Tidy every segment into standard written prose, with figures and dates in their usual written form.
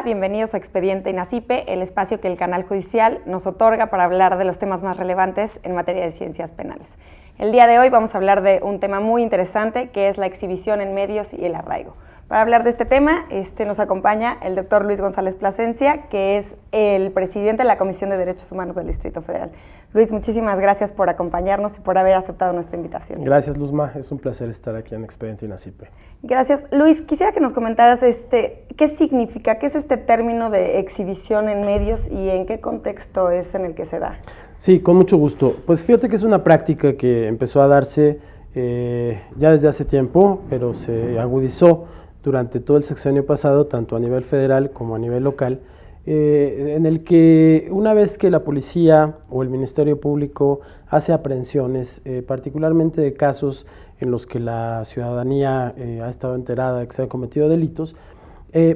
Hola, bienvenidos a Expediente INACIPE, el espacio que el canal judicial nos otorga para hablar de los temas más relevantes en materia de ciencias penales. El día de hoy vamos a hablar de un tema muy interesante que es la exhibición en medios y el arraigo. Para hablar de este tema nos acompaña el doctor Luis González Plasencia, que es el presidente de la Comisión de Derechos Humanos del Distrito Federal. Luis, muchísimas gracias por acompañarnos y por haber aceptado nuestra invitación. Gracias, Luzma. Es un placer estar aquí en Expediente INACIPE. Gracias. Luis, quisiera que nos comentaras qué significa, qué es este término de exhibición en medios y en qué contexto es en el que se da. Sí, con mucho gusto. Pues fíjate que es una práctica que empezó a darse ya desde hace tiempo, pero se agudizó durante todo el sexenio pasado, tanto a nivel federal como a nivel local, en el que una vez que la policía o el Ministerio Público hace aprehensiones, particularmente de casos en los que la ciudadanía ha estado enterada de que se han cometido delitos,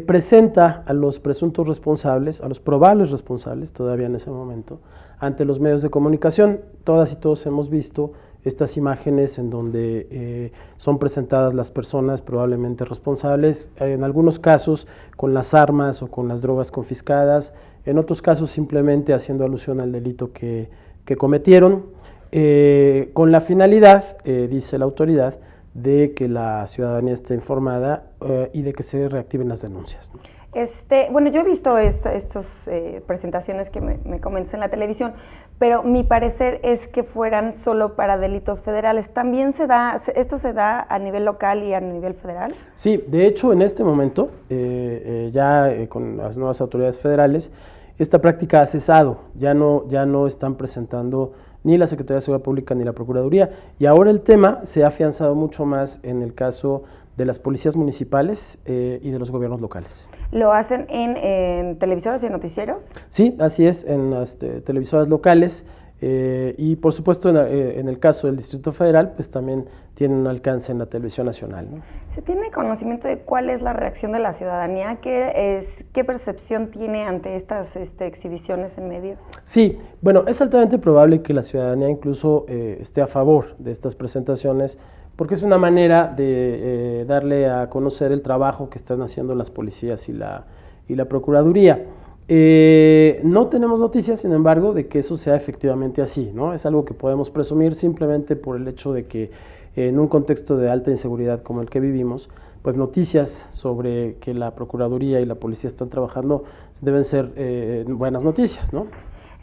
presenta a los presuntos responsables, a los probables responsables todavía en ese momento, ante los medios de comunicación. Todas y todos hemos visto estas imágenes en donde son presentadas las personas probablemente responsables, en algunos casos con las armas o con las drogas confiscadas, en otros casos simplemente haciendo alusión al delito que cometieron, con la finalidad, dice la autoridad, de que la ciudadanía esté informada y de que se reactiven las denuncias, ¿no? Bueno, yo he visto estas presentaciones que me comentas en la televisión, pero mi parecer es que fueran solo para delitos federales. ¿También esto se da a nivel local y a nivel federal? Sí, de hecho en este momento, con las nuevas autoridades federales, esta práctica ha cesado, ya no están presentando ni la Secretaría de Seguridad Pública ni la Procuraduría, y ahora el tema se ha afianzado mucho más en el caso de las policías municipales y de los gobiernos locales. ¿Lo hacen en televisoras y en noticieros? Sí, así es, en las televisoras locales y por supuesto en el caso del Distrito Federal, pues también tienen un alcance en la televisión nacional, ¿no? ¿Se tiene conocimiento de cuál es la reacción de la ciudadanía? ¿Qué percepción tiene ante estas exhibiciones en medios? Sí, bueno, es altamente probable que la ciudadanía incluso esté a favor de estas presentaciones, porque es una manera de darle a conocer el trabajo que están haciendo las policías y la Procuraduría. No tenemos noticias, sin embargo, de que eso sea efectivamente así, ¿no? Es algo que podemos presumir simplemente por el hecho de que en un contexto de alta inseguridad como el que vivimos, pues noticias sobre que la Procuraduría y la policía están trabajando deben ser buenas noticias, ¿no?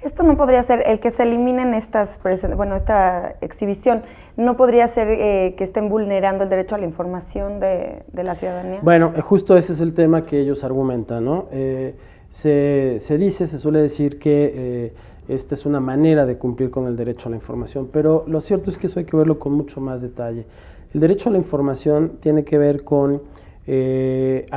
Esto no podría ser, el que se eliminen esta exhibición, ¿no podría ser que estén vulnerando el derecho a la información de la ciudadanía? Bueno, justo ese es el tema que ellos argumentan, ¿no? Se suele decir que esta es una manera de cumplir con el derecho a la información, pero lo cierto es que eso hay que verlo con mucho más detalle. El derecho a la información tiene que ver con el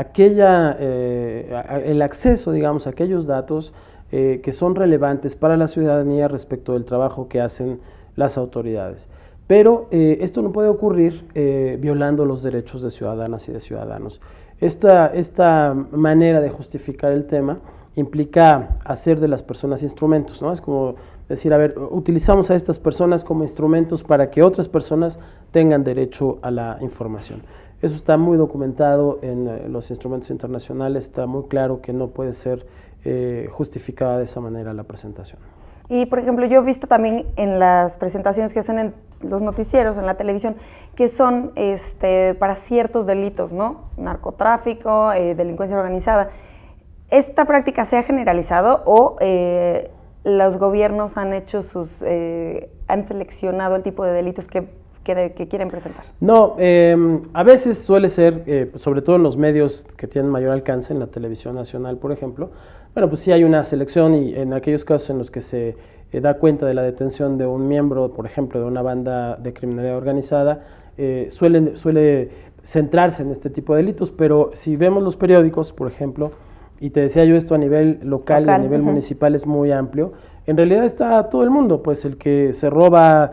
acceso, digamos, a aquellos datos que son relevantes para la ciudadanía respecto del trabajo que hacen las autoridades. Pero esto no puede ocurrir violando los derechos de ciudadanas y de ciudadanos. Esta manera de justificar el tema implica hacer de las personas instrumentos, ¿no? Es como decir, a ver, utilizamos a estas personas como instrumentos para que otras personas tengan derecho a la información. Eso está muy documentado en los instrumentos internacionales, está muy claro que no puede ser justificada de esa manera la presentación. Y, por ejemplo, yo he visto también en las presentaciones que hacen en los noticieros, en la televisión, que son para ciertos delitos, ¿no? Narcotráfico, delincuencia organizada. ¿Esta práctica se ha generalizado o los gobiernos han seleccionado el tipo de delitos que quieren presentar? No, a veces suele ser, sobre todo en los medios que tienen mayor alcance, en la televisión nacional, por ejemplo, bueno, pues sí hay una selección y en aquellos casos en los que se da cuenta de la detención de un miembro, por ejemplo, de una banda de criminalidad organizada, suele centrarse en este tipo de delitos, pero si vemos los periódicos, por ejemplo, y te decía yo esto a nivel local y a nivel municipal es muy amplio, en realidad está todo el mundo, pues el que se roba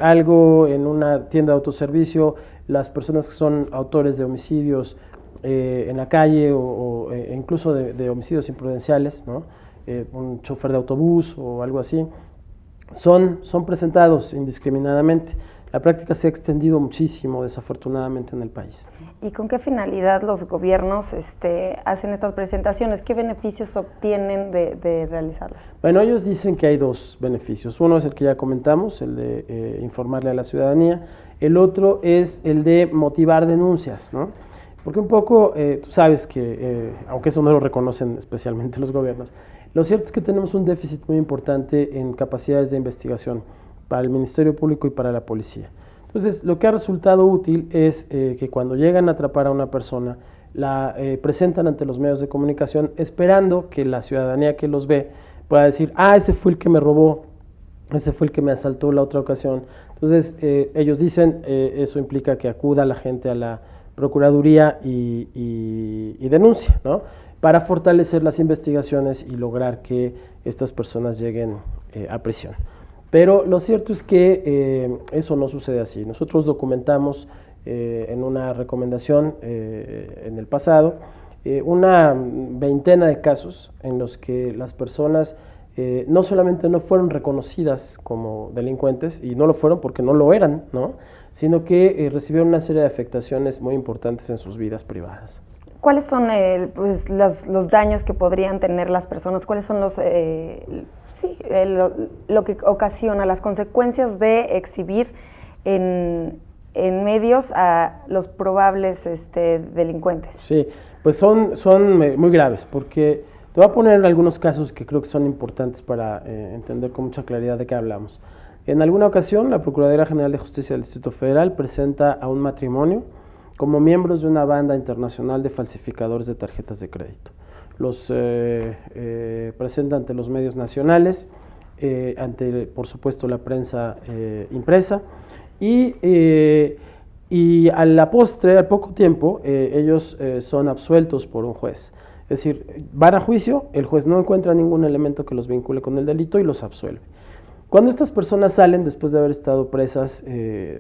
algo en una tienda de autoservicio, las personas que son autores de homicidios en la calle o incluso de homicidios imprudenciales, ¿no? Un chofer de autobús o algo así, son presentados indiscriminadamente. la práctica se ha extendido muchísimo, desafortunadamente, en el país. ¿Y con qué finalidad los gobiernos hacen estas presentaciones? ¿Qué beneficios obtienen de realizarlas? Bueno, ellos dicen que hay dos beneficios. Uno es el que ya comentamos, el de informarle a la ciudadanía. El otro es el de motivar denuncias, ¿no? Porque un poco, tú sabes que, aunque eso no lo reconocen especialmente los gobiernos, lo cierto es que tenemos un déficit muy importante en capacidades de investigación para el Ministerio Público y para la policía. Entonces, lo que ha resultado útil es que cuando llegan a atrapar a una persona, la presentan ante los medios de comunicación esperando que la ciudadanía que los ve pueda decir, ese fue el que me robó, ese fue el que me asaltó la otra ocasión. Entonces, ellos dicen, eso implica que acuda la gente a la Procuraduría y denuncia, ¿no? Para fortalecer las investigaciones y lograr que estas personas lleguen a prisión. Pero lo cierto es que eso no sucede así. Nosotros documentamos en una recomendación en el pasado una veintena de casos en los que las personas no solamente no fueron reconocidas como delincuentes, y no lo fueron porque no lo eran, ¿no? Sino que recibieron una serie de afectaciones muy importantes en sus vidas privadas. ¿Cuáles son los daños que podrían tener las personas? ¿Cuáles son lo que ocasiona, las consecuencias de exhibir en medios a los probables delincuentes? Sí, pues son muy graves, porque te voy a poner algunos casos que creo que son importantes para entender con mucha claridad de qué hablamos. En alguna ocasión, la Procuraduría General de Justicia del Distrito Federal presenta a un matrimonio como miembros de una banda internacional de falsificadores de tarjetas de crédito. Los presenta ante los medios nacionales, ante, por supuesto, la prensa impresa, y a la postre, al poco tiempo, ellos son absueltos por un juez. Es decir, van a juicio, el juez no encuentra ningún elemento que los vincule con el delito y los absuelve. Cuando estas personas salen, después de haber estado presas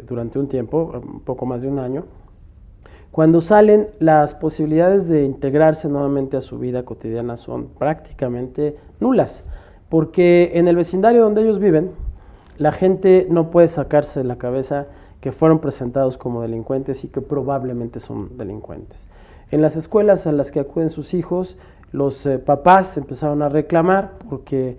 durante un tiempo, un poco más de un año, cuando salen, las posibilidades de integrarse nuevamente a su vida cotidiana son prácticamente nulas, porque en el vecindario donde ellos viven, la gente no puede sacarse de la cabeza que fueron presentados como delincuentes y que probablemente son delincuentes. En las escuelas a las que acuden sus hijos, los papás empezaron a reclamar porque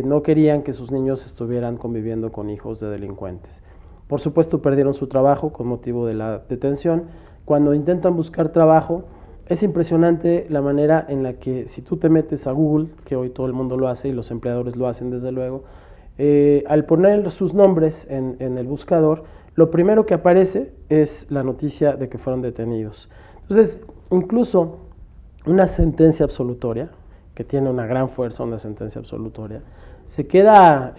no querían que sus niños estuvieran conviviendo con hijos de delincuentes. Por supuesto, perdieron su trabajo con motivo de la detención. Cuando intentan buscar trabajo, es impresionante la manera en la que, si tú te metes a Google, que hoy todo el mundo lo hace y los empleadores lo hacen desde luego, al poner sus nombres en el buscador, lo primero que aparece es la noticia de que fueron detenidos. Entonces, incluso una sentencia absolutoria, que tiene una gran fuerza, una sentencia absolutoria, se queda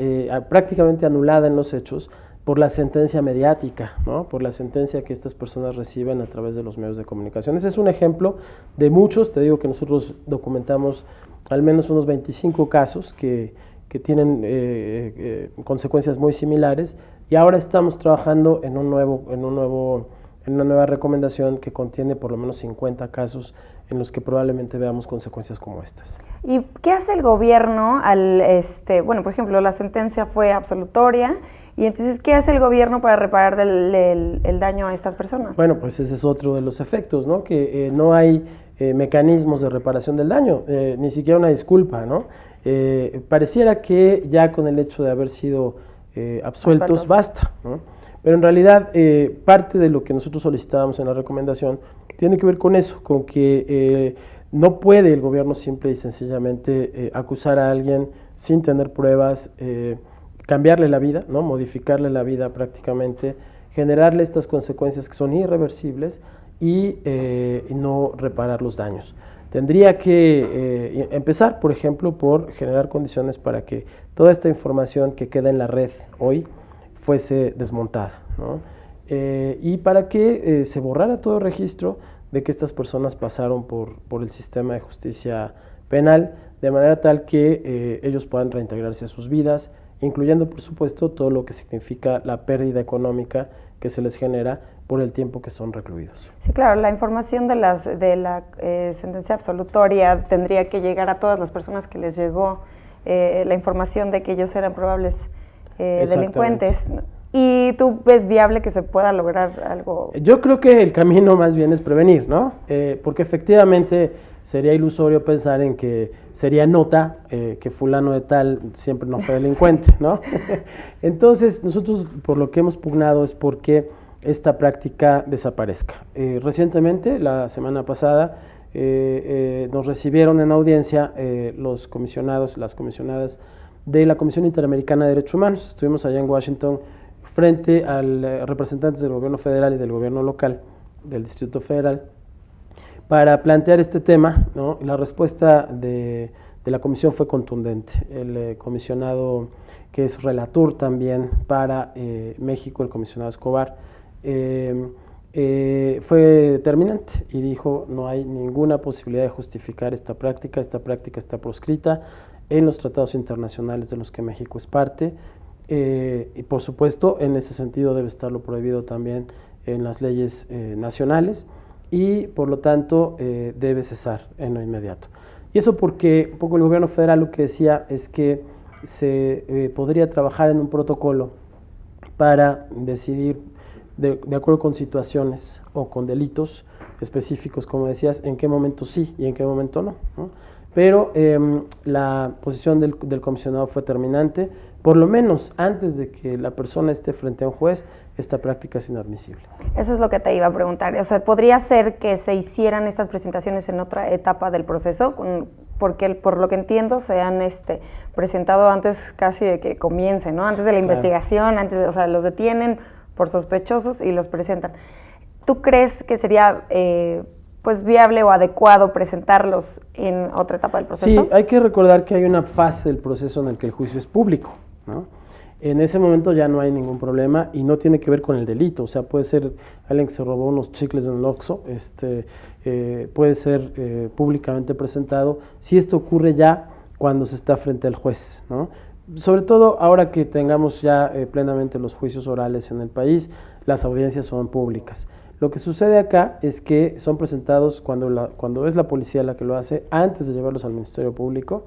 prácticamente anulada en los hechos por la sentencia mediática, ¿no? Por la sentencia que estas personas reciben a través de los medios de comunicación. Ese es un ejemplo de muchos. Te digo que nosotros documentamos al menos unos 25 casos que tienen consecuencias muy similares, y ahora estamos trabajando en una nueva recomendación que contiene por lo menos 50 casos en los que probablemente veamos consecuencias como estas. ¿Y qué hace el gobierno bueno, por ejemplo, la sentencia fue absolutoria, y entonces, ¿qué hace el gobierno para reparar el daño a estas personas? Bueno, pues ese es otro de los efectos, ¿no? Que no hay mecanismos de reparación del daño, ni siquiera una disculpa, ¿no? Pareciera que ya con el hecho de haber sido absueltos basta, ¿no? Pero en realidad parte de lo que nosotros solicitábamos en la recomendación tiene que ver con eso, con que no puede el gobierno simple y sencillamente acusar a alguien sin tener pruebas, cambiarle la vida, ¿no? Modificarle la vida prácticamente, generarle estas consecuencias que son irreversibles y no reparar los daños. Tendría que empezar, por ejemplo, por generar condiciones para que toda esta información que queda en la red hoy fuese desmontada, ¿no? Y para que se borrara todo registro de que estas personas pasaron por el sistema de justicia penal, de manera tal que ellos puedan reintegrarse a sus vidas, incluyendo, por supuesto, todo lo que significa la pérdida económica que se les genera por el tiempo que son recluidos. Sí, claro, la información de la sentencia absolutoria tendría que llegar a todas las personas que les llegó la información de que ellos eran probables delincuentes. ¿Y tú ves viable que se pueda lograr algo? Yo creo que el camino más bien es prevenir, ¿no? Porque efectivamente sería ilusorio pensar en que sería nota que fulano de tal siempre no fue delincuente, ¿no? Entonces, nosotros por lo que hemos pugnado es porque esta práctica desaparezca. Recientemente, la semana pasada, nos recibieron en audiencia los comisionados, las comisionadas de la Comisión Interamericana de Derechos Humanos. Estuvimos allá en Washington frente a representantes del gobierno federal y del gobierno local, del Distrito Federal, para plantear este tema, ¿no? La respuesta de la comisión fue contundente. El comisionado, que es relator también para México, el comisionado Escobar, fue determinante y dijo: no hay ninguna posibilidad de justificar esta práctica está proscrita en los tratados internacionales de los que México es parte, y por supuesto en ese sentido debe estar lo prohibido también en las leyes nacionales, y por lo tanto debe cesar en lo inmediato. Y eso porque un poco el gobierno federal lo que decía es que se podría trabajar en un protocolo para decidir, de acuerdo con situaciones o con delitos específicos, como decías, en qué momento sí y en qué momento no, ¿no? Pero la posición del comisionado fue terminante. Por lo menos antes de que la persona esté frente a un juez, esta práctica es inadmisible. Eso es lo que te iba a preguntar. O sea, ¿podría ser que se hicieran estas presentaciones en otra etapa del proceso? Porque por lo que entiendo se han presentado antes casi de que comience, ¿no? Antes de la investigación, o sea, los detienen por sospechosos y los presentan. ¿Tú crees que sería pues viable o adecuado presentarlos en otra etapa del proceso? Sí, hay que recordar que hay una fase del proceso en el que el juicio es público, ¿no? En ese momento ya no hay ningún problema y no tiene que ver con el delito. O sea, puede ser alguien que se robó unos chicles en el Oxxo, puede ser públicamente presentado, si esto ocurre ya cuando se está frente al juez, ¿no? Sobre todo ahora que tengamos ya plenamente los juicios orales en el país, las audiencias son públicas. Lo que sucede acá es que son presentados cuando es la policía la que lo hace, antes de llevarlos al Ministerio Público,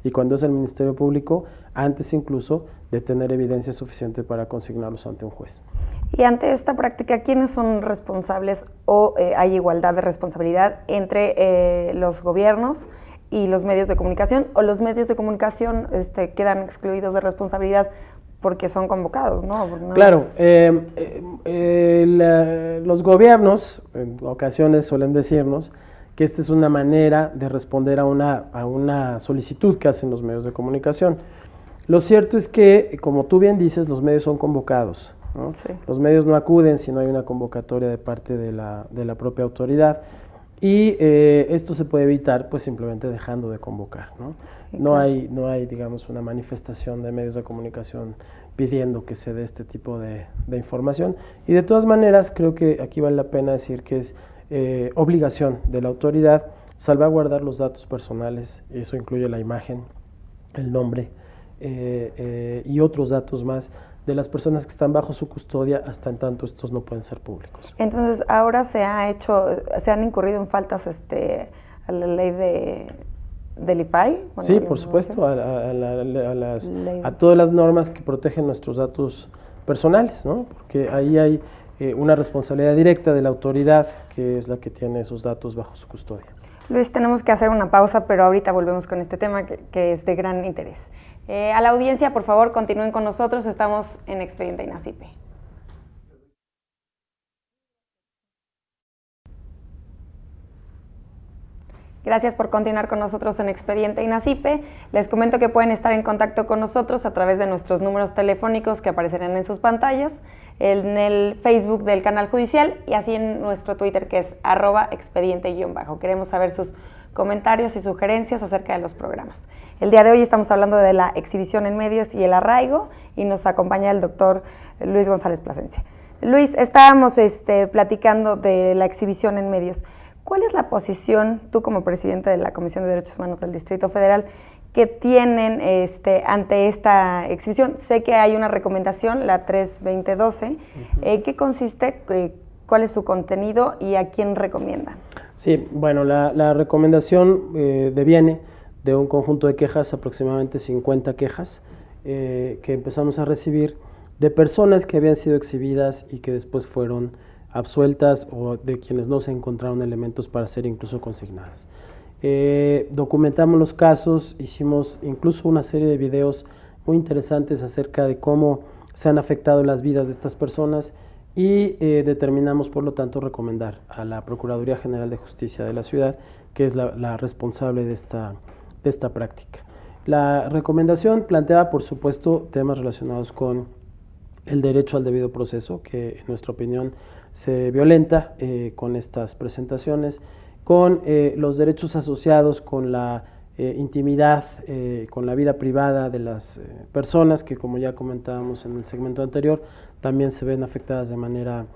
y cuando es el Ministerio Público, antes incluso de tener evidencia suficiente para consignarlos ante un juez. Y ante esta práctica, ¿quiénes son responsables o hay igualdad de responsabilidad entre los gobiernos y los medios de comunicación, o los medios de comunicación quedan excluidos de responsabilidad porque son convocados, ¿no? Claro, los gobiernos en ocasiones suelen decirnos que esta es una manera de responder a una solicitud que hacen los medios de comunicación. Lo cierto es que, como tú bien dices, los medios son convocados, ¿no? Sí. Los medios no acuden si no hay una convocatoria de parte de la propia autoridad, y esto se puede evitar pues simplemente dejando de convocar, ¿no? Sí, no hay, digamos, una manifestación de medios de comunicación pidiendo que se dé este tipo de información, y de todas maneras creo que aquí vale la pena decir que es obligación de la autoridad salvaguardar los datos personales. Eso incluye la imagen, el nombre y otros datos más de las personas que están bajo su custodia, hasta en tanto estos no pueden ser públicos. Entonces, ahora se han incurrido en faltas a la ley del IFAI. Bueno, sí, por supuesto, a todas las normas que protegen nuestros datos personales, ¿no? Porque ahí hay una responsabilidad directa de la autoridad, que es la que tiene esos datos bajo su custodia. Luis, tenemos que hacer una pausa, pero ahorita volvemos con este tema que es de gran interés. A la audiencia, por favor, continúen con nosotros. Estamos en Expediente INACIPE. Gracias por continuar con nosotros en Expediente INACIPE. Les comento que pueden estar en contacto con nosotros a través de nuestros números telefónicos que aparecerán en sus pantallas, en el Facebook del canal judicial y así en nuestro Twitter, que es @expediente_. Queremos saber sus comentarios y sugerencias acerca de los programas. El día de hoy estamos hablando de la exhibición en medios y el arraigo, y nos acompaña el doctor Luis González Plasencia. Luis, estábamos platicando de la exhibición en medios. ¿Cuál es la posición, tú como presidente de la Comisión de Derechos Humanos del Distrito Federal, que tienen ante esta exhibición? Sé que hay una recomendación, la 3-2012. ¿Qué consiste? ¿Cuál es su contenido y a quién recomiendan? Sí, bueno, la recomendación deviene de un conjunto de quejas, aproximadamente 50 quejas, que empezamos a recibir de personas que habían sido exhibidas y que después fueron absueltas o de quienes no se encontraron elementos para ser incluso consignadas. Documentamos los casos, hicimos incluso una serie de videos muy interesantes acerca de cómo se han afectado las vidas de estas personas y determinamos, por lo tanto, recomendar a la Procuraduría General de Justicia de la ciudad, que es la responsable de esta práctica. La recomendación plantea, por supuesto, temas relacionados con el derecho al debido proceso, que en nuestra opinión se violenta con estas presentaciones, con los derechos asociados con la intimidad, con la vida privada de las personas, que como ya comentábamos en el segmento anterior, también se ven afectadas de manera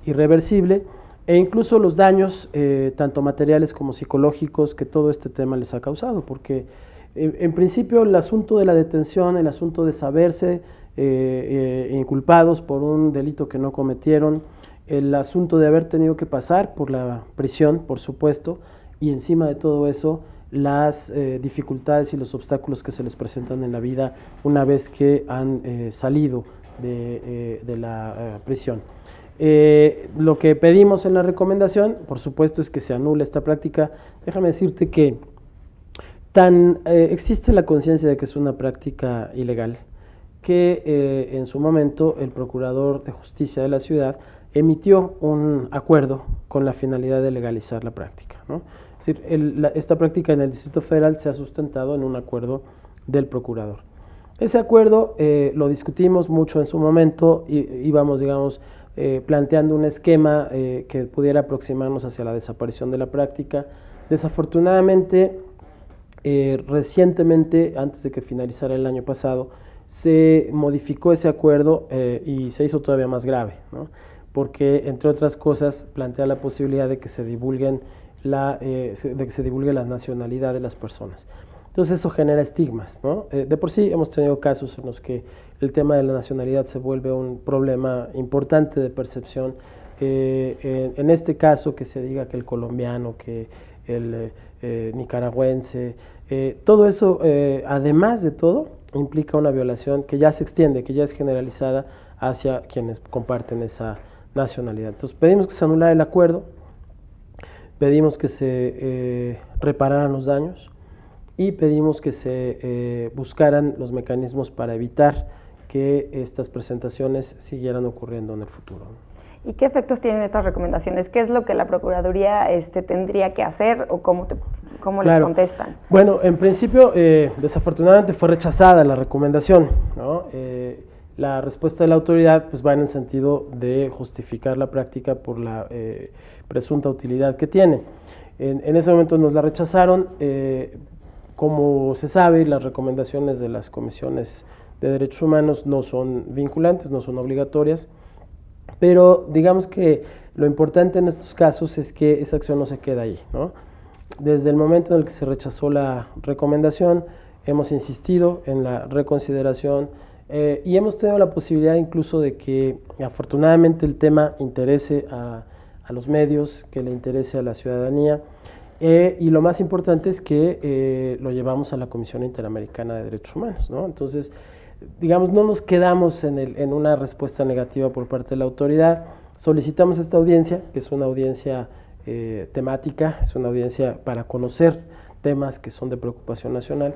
irreversible, e incluso los daños, tanto materiales como psicológicos, que todo este tema les ha causado, porque en principio el asunto de la detención, el asunto de saberse inculpados por un delito que no cometieron, el asunto de haber tenido que pasar por la prisión, por supuesto, y encima de todo eso, las dificultades y los obstáculos que se les presentan en la vida una vez que han salido de la prisión. Lo que pedimos en la recomendación, por supuesto, es que se anule esta práctica. Déjame decirte que existe la conciencia de que es una práctica ilegal, que en su momento el Procurador de Justicia de la ciudad emitió un acuerdo con la finalidad de legalizar la práctica, ¿no? Es decir, esta práctica en el Distrito Federal se ha sustentado en un acuerdo del Procurador. Ese acuerdo lo discutimos mucho en su momento y íbamos, digamos, planteando un esquema que pudiera aproximarnos hacia la desaparición de la práctica. Desafortunadamente, recientemente, antes de que finalizara el año pasado, se modificó ese acuerdo y se hizo todavía más grave, ¿no? Porque, entre otras cosas, plantea la posibilidad de que se divulgue la nacionalidad de las personas. Entonces eso genera estigmas, ¿no? De por sí hemos tenido casos en los que el tema de la nacionalidad se vuelve un problema importante de percepción. En este caso, que se diga que el colombiano, que el nicaragüense, todo eso, además de todo, implica una violación que ya se extiende, que ya es generalizada hacia quienes comparten esa nacionalidad. Entonces pedimos que se anulara el acuerdo, pedimos que se repararan los daños y pedimos que se buscaran los mecanismos para evitar que estas presentaciones siguieran ocurriendo en el futuro. ¿Y qué efectos tienen estas recomendaciones? ¿Qué es lo que la Procuraduría tendría que hacer o cómo les contestan? Bueno, en principio, desafortunadamente fue rechazada la recomendación, ¿no? La respuesta de la autoridad pues, va en el sentido de justificar la práctica por la presunta utilidad que tiene. En ese momento nos la rechazaron. Como se sabe, las recomendaciones de las comisiones de derechos humanos no son vinculantes, no son obligatorias, pero digamos que lo importante en estos casos es que esa acción no se queda ahí, ¿no? Desde el momento en el que se rechazó la recomendación, hemos insistido en la reconsideración y hemos tenido la posibilidad incluso de que afortunadamente el tema interese a los medios, que le interese a la ciudadanía, y lo más importante es que lo llevamos a la Comisión Interamericana de Derechos Humanos, ¿no? Entonces, digamos, no nos quedamos en una respuesta negativa por parte de la autoridad. Solicitamos esta audiencia, que es una audiencia temática, es una audiencia para conocer temas que son de preocupación nacional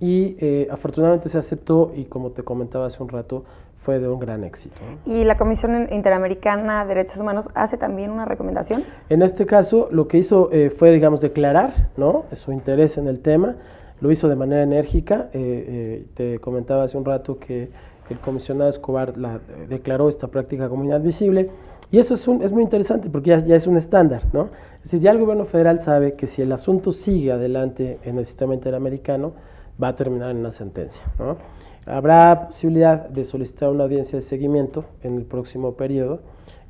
y afortunadamente se aceptó y, como te comentaba hace un rato, fue de un gran éxito, ¿no? ¿Y la Comisión Interamericana de Derechos Humanos hace también una recomendación? En este caso, lo que hizo fue, digamos, declarar, ¿no?, su interés en el tema. Lo hizo de manera enérgica. Te comentaba hace un rato que el comisionado Escobar declaró esta práctica como inadmisible, y eso es muy interesante porque ya es un estándar, ¿no? Es decir, ya el gobierno federal sabe que si el asunto sigue adelante en el sistema interamericano, va a terminar en una sentencia, ¿no? Habrá posibilidad de solicitar una audiencia de seguimiento en el próximo periodo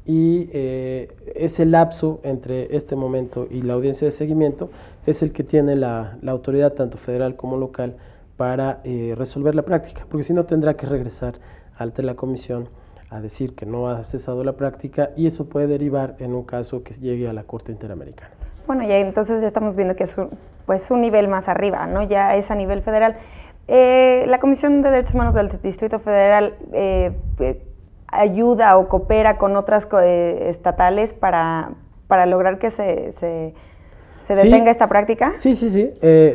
y ese lapso entre este momento y la audiencia de seguimiento es el que tiene la autoridad tanto federal como local para resolver la práctica, porque si no tendrá que regresar ante la comisión a decir que no ha cesado la práctica y eso puede derivar en un caso que llegue a la Corte Interamericana. Bueno, ya entonces ya estamos viendo que es un nivel más arriba, ¿no? Ya es a nivel federal. La Comisión de Derechos Humanos del Distrito Federal ayuda o coopera con otras estatales para lograr que se detenga esta práctica? Sí.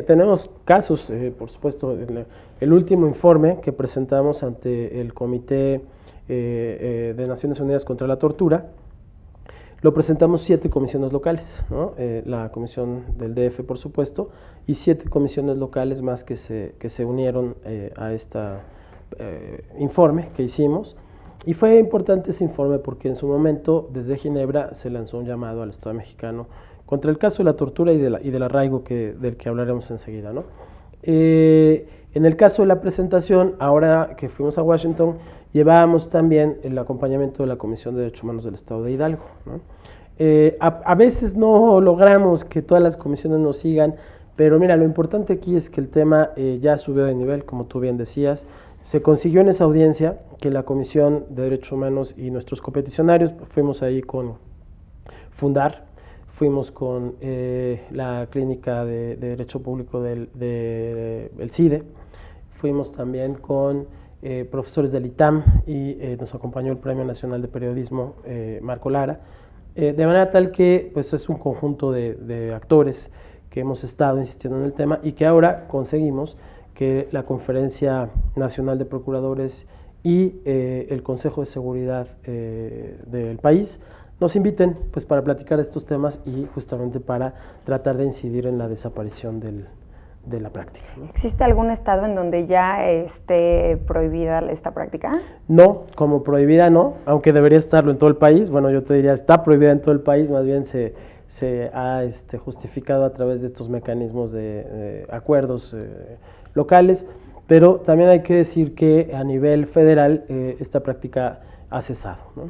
Tenemos casos, por supuesto. El último informe que presentamos ante el Comité de Naciones Unidas contra la Tortura, lo presentamos 7 comisiones locales, ¿no? La comisión del DF, por supuesto, y 7 comisiones locales más que se unieron a este informe que hicimos. Y fue importante ese informe porque en su momento, desde Ginebra, se lanzó un llamado al Estado mexicano contra el caso de la tortura y del arraigo del que hablaremos enseguida, ¿no? En el caso de la presentación, ahora que fuimos a Washington, llevábamos también el acompañamiento de la Comisión de Derechos Humanos del Estado de Hidalgo, ¿no? A veces no logramos que todas las comisiones nos sigan, pero mira, lo importante aquí es que el tema ya subió de nivel, como tú bien decías. Se consiguió en esa audiencia que la Comisión de Derechos Humanos y nuestros competicionarios, fuimos ahí con Fundar, fuimos con la Clínica de Derecho Público del CIDE, fuimos también con profesores del ITAM y nos acompañó el Premio Nacional de Periodismo Marco Lara, de manera tal que pues, es un conjunto de actores que hemos estado insistiendo en el tema y que ahora conseguimos que la Conferencia Nacional de Procuradores y el Consejo de Seguridad del país nos inviten pues, para platicar estos temas y justamente para tratar de incidir en la desaparición de la práctica, ¿no? ¿Existe algún estado en donde ya esté prohibida esta práctica? No, como prohibida no, aunque debería estarlo en todo el país. Bueno, yo te diría, está prohibida en todo el país, más bien se ha justificado a través de estos mecanismos de acuerdos locales, pero también hay que decir que a nivel federal esta práctica ha cesado, ¿no?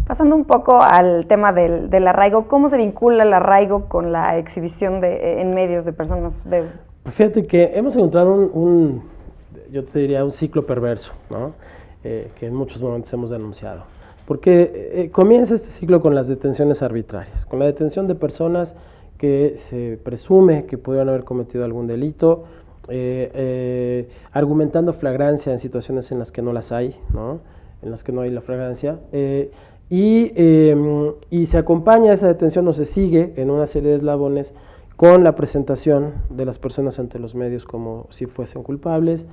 Pasando un poco al tema del arraigo, ¿cómo se vincula el arraigo con la exhibición en medios de personas? Pues fíjate que hemos encontrado yo te diría, un ciclo perverso, ¿no? Que en muchos momentos hemos denunciado. Porque comienza este ciclo con las detenciones arbitrarias, con la detención de personas que se presume que pudieron haber cometido algún delito, argumentando flagrancia en situaciones en las que no las hay, ¿no? En las que no hay la flagrancia, y se acompaña esa detención o se sigue en una serie de eslabones con la presentación de las personas ante los medios como si fuesen culpables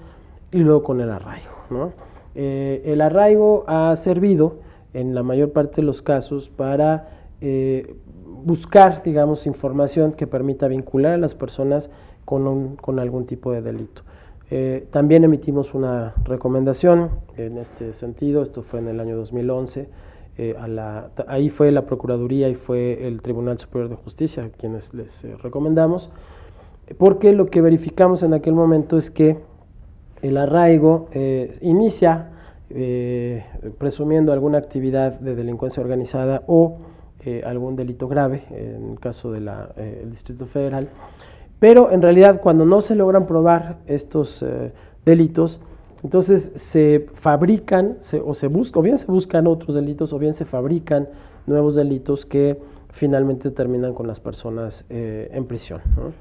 y luego con el arraigo, ¿no? El arraigo ha servido en la mayor parte de los casos para buscar, digamos, información que permita vincular a las personas con algún tipo de delito. También emitimos una recomendación en este sentido, esto fue en el año 2011, ahí fue la Procuraduría y fue el Tribunal Superior de Justicia a quienes les recomendamos, porque lo que verificamos en aquel momento es que el arraigo inicia presumiendo alguna actividad de delincuencia organizada o algún delito grave, en el caso del Distrito Federal, pero en realidad cuando no se logran probar estos delitos, entonces se fabrican o bien se buscan otros delitos o bien se fabrican nuevos delitos que finalmente terminan con las personas en prisión, ¿no?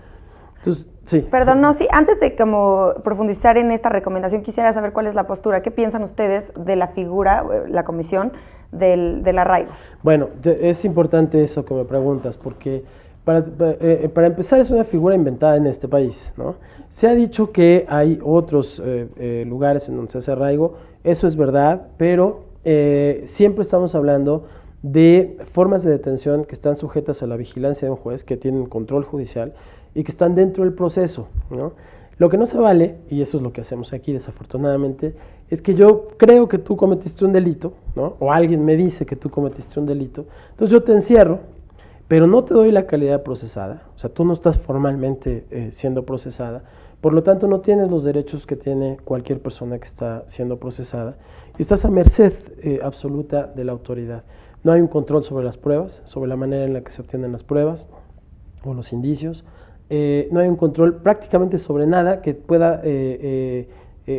Entonces, sí. Perdón, no, sí, antes de como profundizar en esta recomendación, quisiera saber cuál es la postura. ¿Qué piensan ustedes de la figura, la comisión del arraigo? Bueno, es importante eso que me preguntas, porque para empezar es una figura inventada en este país, ¿no? Se ha dicho que hay otros lugares en donde se hace arraigo, eso es verdad, pero siempre estamos hablando de formas de detención que están sujetas a la vigilancia de un juez, que tienen control judicial y que están dentro del proceso, ¿no? Lo que no se vale, y eso es lo que hacemos aquí desafortunadamente, es que yo creo que tú cometiste un delito, ¿no? O alguien me dice que tú cometiste un delito, entonces yo te encierro, pero no te doy la calidad procesada, o sea, tú no estás formalmente siendo procesada, por lo tanto no tienes los derechos que tiene cualquier persona que está siendo procesada, y estás a merced absoluta de la autoridad. No hay un control sobre las pruebas, sobre la manera en la que se obtienen las pruebas o los indicios, no hay un control prácticamente sobre nada que pueda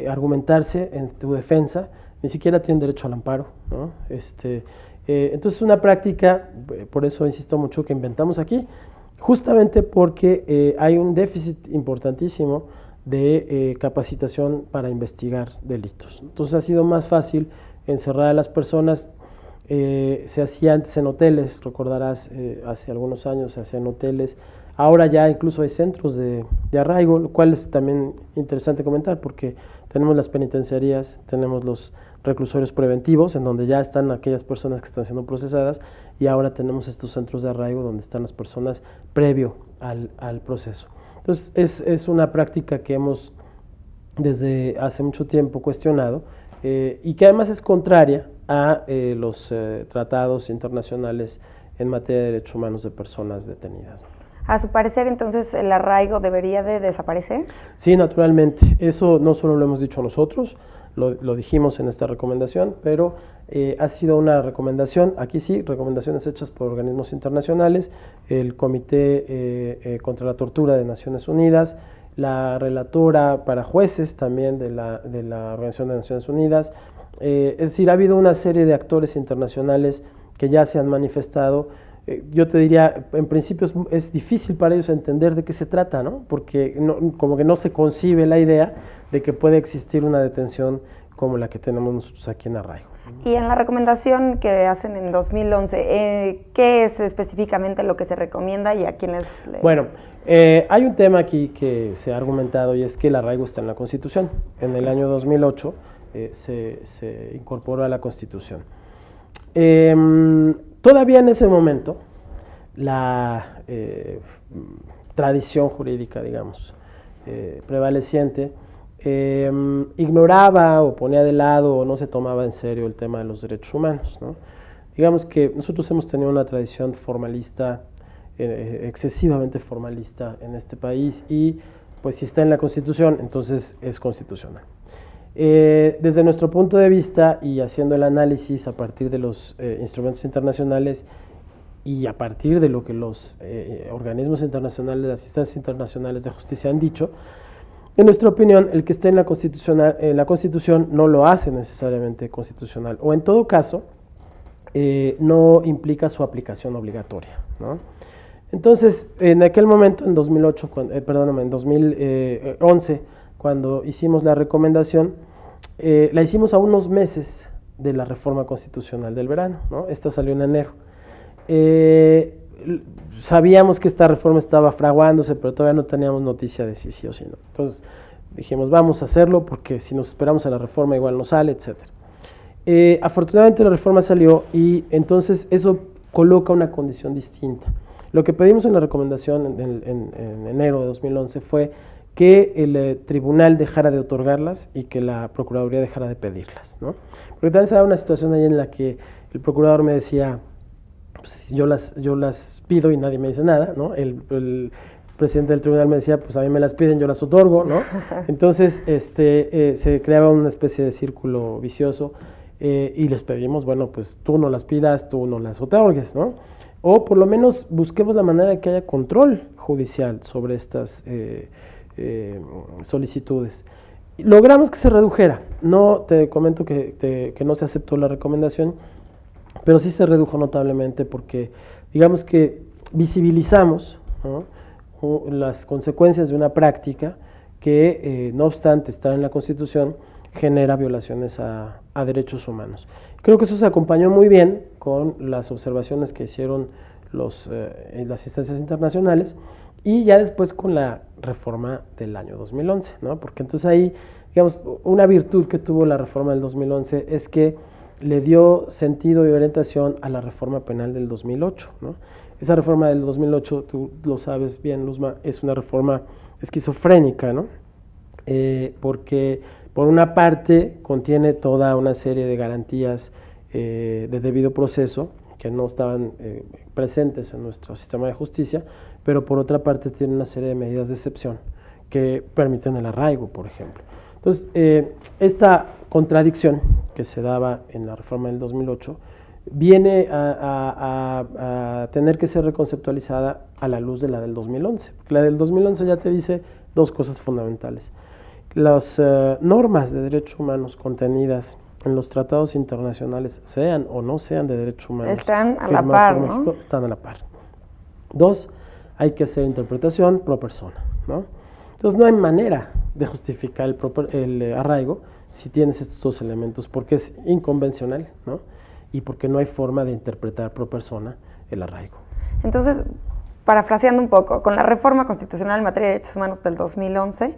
argumentarse en tu defensa, ni siquiera tienen derecho al amparo, ¿no? Entonces es una práctica, por eso insisto mucho, que inventamos aquí, justamente porque hay un déficit importantísimo de capacitación para investigar delitos. Entonces ha sido más fácil encerrar a las personas. Se hacía antes en hoteles, recordarás, hace algunos años se hacía en hoteles. Ahora ya incluso hay centros de arraigo, lo cual es también interesante comentar porque tenemos las penitenciarías, tenemos los reclusorios preventivos, en donde ya están aquellas personas que están siendo procesadas, y ahora tenemos estos centros de arraigo donde están las personas previo al proceso. Entonces es una práctica que hemos desde hace mucho tiempo cuestionado y que además es contraria a los tratados internacionales en materia de derechos humanos de personas detenidas. A su parecer, entonces, ¿el arraigo debería de desaparecer? Sí, naturalmente. Eso no solo lo hemos dicho nosotros, lo dijimos en esta recomendación, pero ha sido una recomendación, aquí sí, recomendaciones hechas por organismos internacionales, el Comité contra la Tortura de Naciones Unidas, la relatora para jueces también de la Organización de Naciones Unidas. Es decir, ha habido una serie de actores internacionales que ya se han manifestado. Yo te diría, en principio es difícil para ellos entender de qué se trata, ¿no? Porque como que no se concibe la idea de que puede existir una detención como la que tenemos nosotros aquí en arraigo. Y en la recomendación que hacen en 2011, ¿qué es específicamente lo que se recomienda y a quiénes le...? Bueno, hay un tema aquí que se ha argumentado y es que el arraigo está en la Constitución. En el año 2008 se incorporó a la Constitución. Todavía en ese momento, la tradición jurídica, digamos, prevaleciente, ignoraba o ponía de lado o no se tomaba en serio el tema de los derechos humanos, ¿no? Digamos que nosotros hemos tenido una tradición formalista, excesivamente formalista en este país y pues si está en la Constitución, entonces es constitucional. Desde nuestro punto de vista y haciendo el análisis a partir de los instrumentos internacionales y a partir de lo que los organismos internacionales, las instancias internacionales de justicia han dicho, en nuestra opinión, el que esté en la Constitución no lo hace necesariamente constitucional, o en todo caso, no implica su aplicación obligatoria, ¿no? Entonces, en aquel momento, en 2011, cuando hicimos la recomendación, la hicimos a unos meses de la reforma constitucional del verano, ¿no? Esta salió en enero. Sabíamos que esta reforma estaba fraguándose, pero todavía no teníamos noticia de si sí o si no. Entonces dijimos, vamos a hacerlo porque si nos esperamos a la reforma igual no sale, etc. Afortunadamente la reforma salió y entonces eso coloca una condición distinta. Lo que pedimos en la recomendación en enero de 2011 fue que el tribunal dejara de otorgarlas y que la Procuraduría dejara de pedirlas, ¿no? Porque también se da una situación ahí en la que el procurador me decía, pues, yo las pido y nadie me dice nada, ¿no? El presidente del tribunal me decía, pues a mí me las piden, yo las otorgo, ¿no? Entonces se creaba una especie de círculo vicioso y les pedimos, bueno, pues tú no las pidas, tú no las otorgues, ¿no? O por lo menos busquemos la manera de que haya control judicial sobre estas solicitudes. Logramos que se redujera. No te comento que no se aceptó la recomendación, pero sí se redujo notablemente porque digamos que visibilizamos, ¿no?, las consecuencias de una práctica que no obstante estar en la Constitución genera violaciones a derechos humanos. Creo que eso se acompañó muy bien con las observaciones que hicieron las instancias internacionales y ya después con la reforma del año 2011, ¿no? Porque entonces ahí, digamos, una virtud que tuvo la reforma del 2011 es que le dio sentido y orientación a la reforma penal del 2008, ¿no? Esa reforma del 2008, tú lo sabes bien, Luzma, es una reforma esquizofrénica, ¿no? Porque por una parte contiene toda una serie de garantías de debido proceso que no estaban presentes en nuestro sistema de justicia, pero por otra parte tiene una serie de medidas de excepción que permiten el arraigo, por ejemplo. Entonces, esta contradicción que se daba en la reforma del 2008 viene a tener que ser reconceptualizada a la luz de la del 2011. La del 2011 ya te dice dos cosas fundamentales. Las normas de derechos humanos contenidas en los tratados internacionales, sean o no sean de derechos humanos, están a la par, ¿no? México, están a la par. Dos, hay que hacer interpretación pro persona, ¿no? Entonces no hay manera de justificar el arraigo si tienes estos dos elementos, porque es inconvencional, ¿no? Y porque no hay forma de interpretar pro persona el arraigo. Entonces, parafraseando un poco, con la reforma constitucional en materia de derechos humanos del 2011,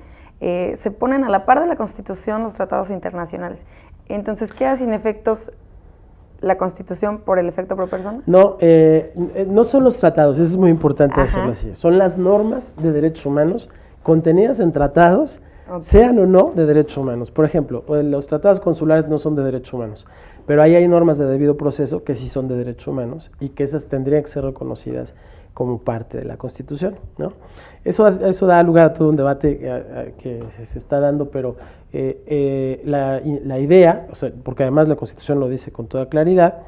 se ponen a la par de la Constitución los tratados internacionales. Entonces, ¿queda sin efectos la Constitución por el efecto pro persona? No, no son los tratados, eso es muy importante decirlo así. Son las normas de derechos humanos contenidas en tratados, sean o no de derechos humanos. Por ejemplo, los tratados consulares no son de derechos humanos, pero ahí hay normas de debido proceso que sí son de derechos humanos y que esas tendrían que ser reconocidas como parte de la Constitución, ¿no? Eso da lugar a todo un debate que se está dando, pero la idea, o sea, porque además la Constitución lo dice con toda claridad,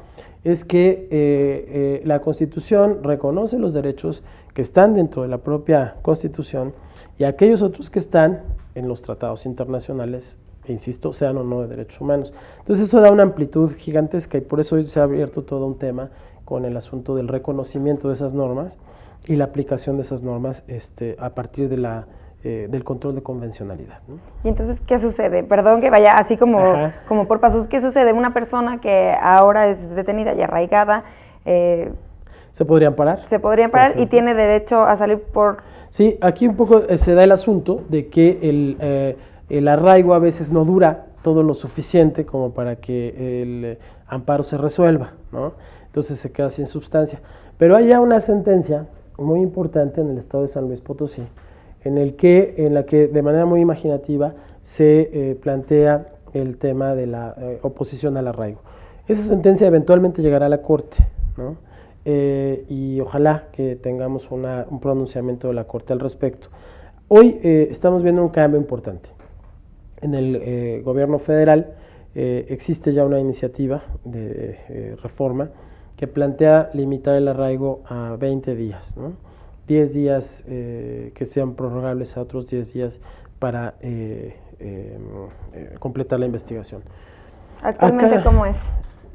es que la Constitución reconoce los derechos que están dentro de la propia Constitución y aquellos otros que están en los tratados internacionales, e insisto, sean o no de derechos humanos. Entonces eso da una amplitud gigantesca y por eso hoy se ha abierto todo un tema con el asunto del reconocimiento de esas normas y la aplicación de esas normas a partir de del control de convencionalidad, ¿no? Y entonces, ¿qué sucede? Perdón que vaya así como por pasos. ¿Qué sucede? Una persona que ahora es detenida y arraigada... ¿se podría amparar? Se podría amparar y tiene derecho a salir por... Sí, aquí un poco se da el asunto de que el arraigo a veces no dura todo lo suficiente como para que el amparo se resuelva, ¿no? Entonces se queda sin sustancia. Pero hay ya una sentencia muy importante en el estado de San Luis Potosí, en la que de manera muy imaginativa se plantea el tema de la oposición al arraigo. Esa sentencia eventualmente llegará a la Corte, ¿no? Y ojalá que tengamos un pronunciamiento de la Corte al respecto. Hoy estamos viendo un cambio importante. En el gobierno federal existe ya una iniciativa de reforma que plantea limitar el arraigo a 20 días, ¿no? 10 días que sean prorrogables a otros 10 días para completar la investigación. ¿Actualmente cómo es?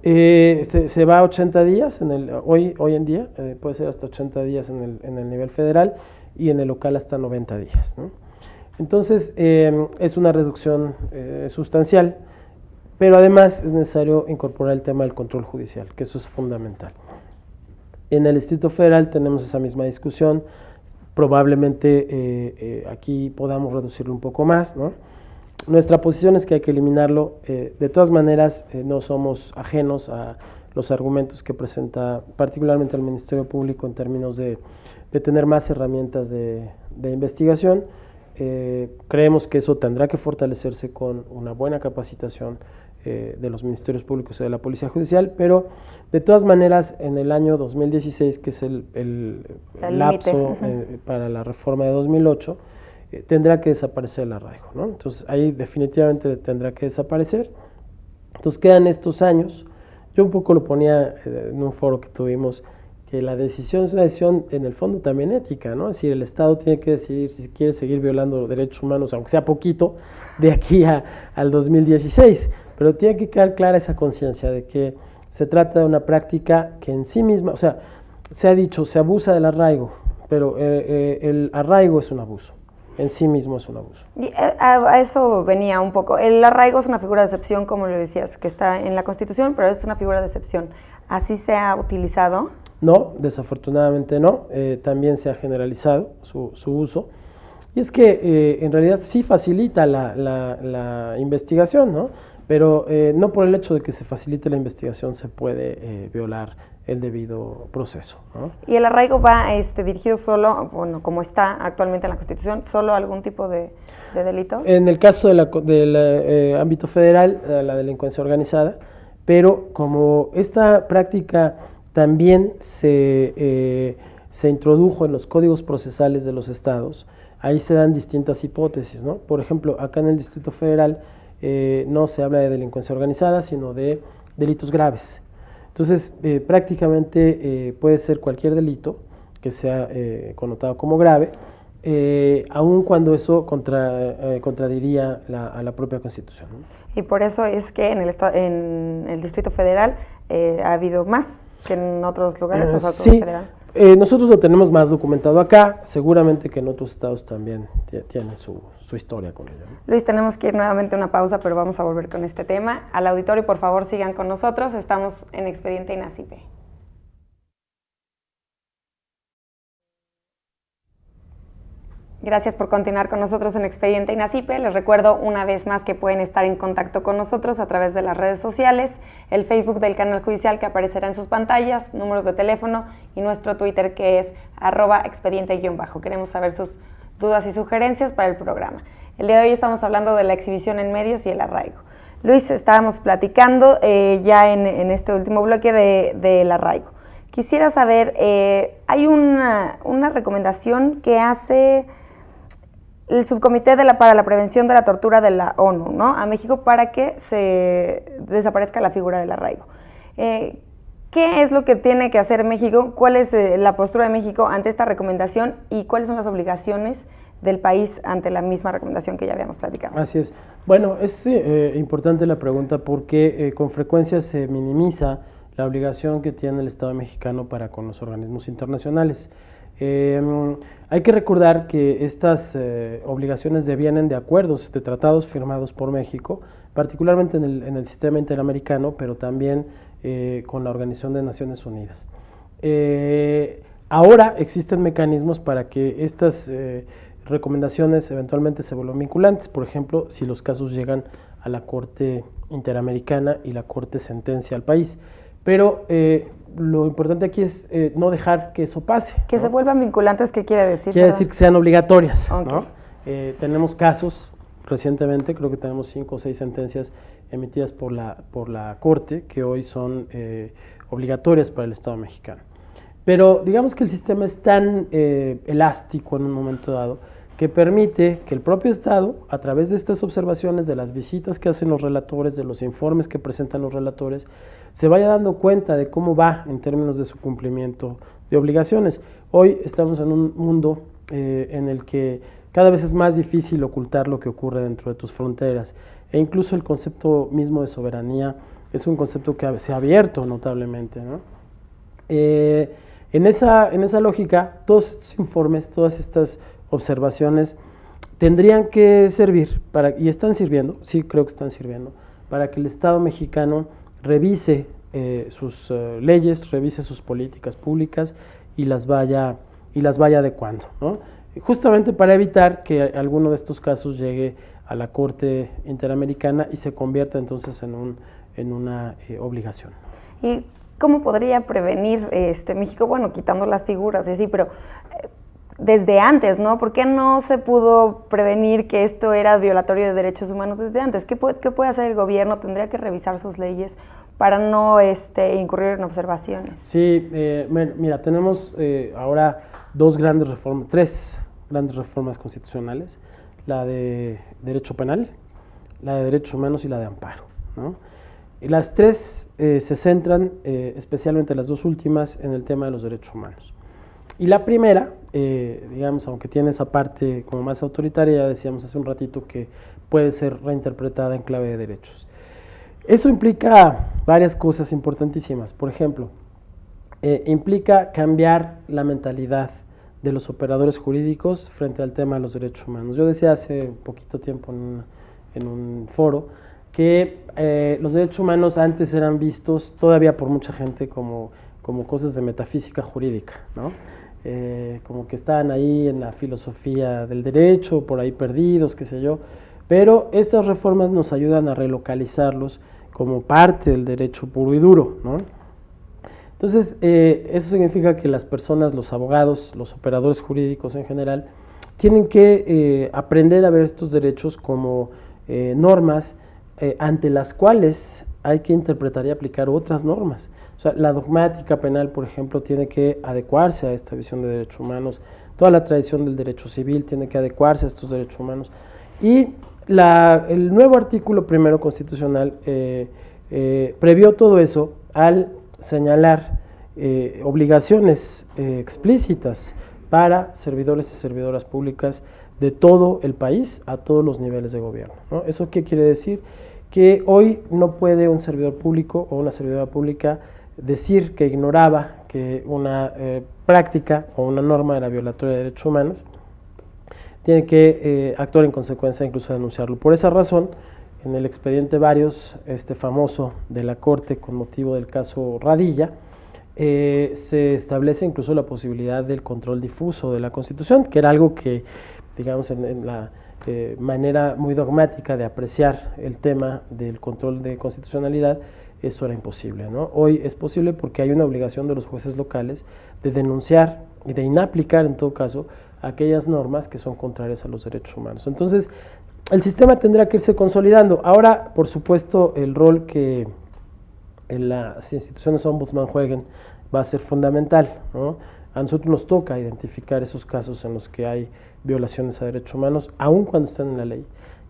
Se va a 80 días, hoy en día, puede ser hasta 80 días en el nivel federal y en el local hasta 90 días, ¿no? Entonces, es una reducción sustancial, pero además es necesario incorporar el tema del control judicial, que eso es fundamental. En el Distrito Federal tenemos esa misma discusión, probablemente aquí podamos reducirlo un poco más, ¿no? Nuestra posición es que hay que eliminarlo. De todas maneras, no somos ajenos a los argumentos que presenta particularmente el Ministerio Público en términos de tener más herramientas de investigación. Creemos que eso tendrá que fortalecerse con una buena capacitación de los ministerios públicos y de la Policía Judicial, pero de todas maneras en el año 2016, que es el lapso para la reforma de 2008, tendrá que desaparecer el arraigo, ¿no? Entonces ahí definitivamente tendrá que desaparecer. Entonces quedan estos años. Yo un poco lo ponía en un foro que tuvimos, que la decisión es una decisión en el fondo también ética, ¿no? Es decir, el Estado tiene que decidir si quiere seguir violando los derechos humanos, aunque sea poquito, de aquí al 2016, pero tiene que quedar clara esa conciencia de que se trata de una práctica que en sí misma, o sea, se ha dicho, se abusa del arraigo, pero el arraigo es un abuso. En sí mismo es un abuso. Y a eso venía un poco. El arraigo es una figura de excepción, como lo decías, que está en la Constitución, pero es una figura de excepción. ¿Así se ha utilizado? No, desafortunadamente no. También se ha generalizado su uso. Y es que en realidad sí facilita la investigación, ¿no? Pero no por el hecho de que se facilite la investigación se puede violar el debido proceso, ¿no? ¿Y el arraigo va dirigido solo, bueno, como está actualmente en la Constitución, solo a algún tipo de delitos? En el caso del ámbito federal, la delincuencia organizada, pero como esta práctica también se introdujo en los códigos procesales de los estados, ahí se dan distintas hipótesis, ¿no? Por ejemplo, acá en el Distrito Federal no se habla de delincuencia organizada, sino de delitos graves. Entonces, prácticamente puede ser cualquier delito que sea connotado como grave, aun cuando eso contradiría a la propia Constitución, ¿no? Y por eso es que en el Distrito Federal ha habido más que en otros lugares, sí, federal. nosotros lo tenemos más documentado acá, seguramente que en otros estados también tiene su historia con ello, ¿no? Luis, tenemos que ir nuevamente a una pausa, pero vamos a volver con este tema. Al auditorio, por favor, sigan con nosotros, estamos en Expediente INACIPE. Gracias por continuar con nosotros en Expediente INACIPE. Les recuerdo una vez más que pueden estar en contacto con nosotros a través de las redes sociales, el Facebook del canal judicial que aparecerá en sus pantallas, números de teléfono y nuestro Twitter que es @expediente_. Queremos saber sus dudas y sugerencias para el programa. El día de hoy estamos hablando de la exhibición en medios y el arraigo. Luis, estábamos platicando ya en este último bloque del arraigo. Quisiera saber, hay una recomendación que hace el Subcomité para la Prevención de la Tortura de la ONU, ¿no?, a México para que se desaparezca la figura del arraigo. ¿Qué es lo que tiene que hacer México? ¿Cuál es la postura de México ante esta recomendación y cuáles son las obligaciones del país ante la misma recomendación que ya habíamos platicado? Así es. Bueno, es importante la pregunta porque con frecuencia se minimiza la obligación que tiene el Estado mexicano para con los organismos internacionales. Hay que recordar que estas obligaciones devienen de acuerdos, de tratados firmados por México, particularmente en el sistema interamericano, pero también con la Organización de Naciones Unidas. Ahora existen mecanismos para que estas recomendaciones eventualmente se vuelvan vinculantes, por ejemplo, si los casos llegan a la Corte Interamericana y la Corte sentencia al país. Pero lo importante aquí es no dejar que eso pase. Que, ¿no?, se vuelvan vinculantes, ¿qué quiere decir? Quiere decir que sean obligatorias, okay, ¿no? Tenemos casos recientemente, creo que tenemos 5 o 6 sentencias emitidas por la Corte que hoy son obligatorias para el Estado mexicano. Pero digamos que el sistema es tan elástico en un momento dado que permite que el propio Estado, a través de estas observaciones, de las visitas que hacen los relatores, de los informes que presentan los relatores, se vaya dando cuenta de cómo va en términos de su cumplimiento de obligaciones. Hoy estamos en un mundo en el que cada vez es más difícil ocultar lo que ocurre dentro de tus fronteras, e incluso el concepto mismo de soberanía es un concepto que se ha abierto notablemente, ¿no? En esa lógica, todos estos informes, todas estas observaciones tendrían que servir y están sirviendo, sí creo que están sirviendo, para que el Estado mexicano revise sus leyes, revise sus políticas públicas y las vaya adecuando, ¿no? Justamente para evitar que alguno de estos casos llegue a la Corte Interamericana y se convierta entonces en una obligación. ¿Y cómo podría prevenir México? Bueno, quitando las figuras, sí, pero desde antes, ¿no? ¿Por qué no se pudo prevenir que esto era violatorio de derechos humanos desde antes? ¿Qué puede hacer el gobierno? ¿Tendría que revisar sus leyes para no incurrir en observaciones? Sí, mira, tenemos ahora tres grandes reformas constitucionales, la de derecho penal, la de derechos humanos y la de amparo, ¿no? Y las tres se centran, especialmente las dos últimas, en el tema de los derechos humanos. Y la primera, digamos, aunque tiene esa parte como más autoritaria, ya decíamos hace un ratito que puede ser reinterpretada en clave de derechos. Eso implica varias cosas importantísimas. Por ejemplo, implica cambiar la mentalidad de los operadores jurídicos frente al tema de los derechos humanos. Yo decía hace poquito tiempo en un foro que los derechos humanos antes eran vistos todavía por mucha gente como cosas de metafísica jurídica, ¿no? Como que estaban ahí en la filosofía del derecho, por ahí perdidos, qué sé yo, pero estas reformas nos ayudan a relocalizarlos como parte del derecho puro y duro, ¿no? Entonces, eso significa que las personas, los abogados, los operadores jurídicos en general, tienen que aprender a ver estos derechos como normas ante las cuales hay que interpretar y aplicar otras normas. O sea, la dogmática penal, por ejemplo, tiene que adecuarse a esta visión de derechos humanos, toda la tradición del derecho civil tiene que adecuarse a estos derechos humanos, y el nuevo artículo primero constitucional previó todo eso al señalar obligaciones explícitas para servidores y servidoras públicas de todo el país a todos los niveles de gobierno, ¿no? ¿Eso qué quiere decir? Que hoy no puede un servidor público o una servidora pública decir que ignoraba que una práctica o una norma era violatoria de derechos humanos, tiene que actuar en consecuencia, incluso denunciarlo. Por esa razón, en el expediente Varios, famoso de la Corte con motivo del caso Radilla, se establece incluso la posibilidad del control difuso de la Constitución, que era algo que, digamos, en la manera muy dogmática de apreciar el tema del control de constitucionalidad, eso era imposible, ¿no? Hoy es posible porque hay una obligación de los jueces locales de denunciar y de inaplicar, en todo caso, aquellas normas que son contrarias a los derechos humanos. Entonces, el sistema tendrá que irse consolidando. Ahora, por supuesto, el rol que en las instituciones ombudsman jueguen va a ser fundamental, ¿no? A nosotros nos toca identificar esos casos en los que hay violaciones a derechos humanos, aun cuando están en la ley,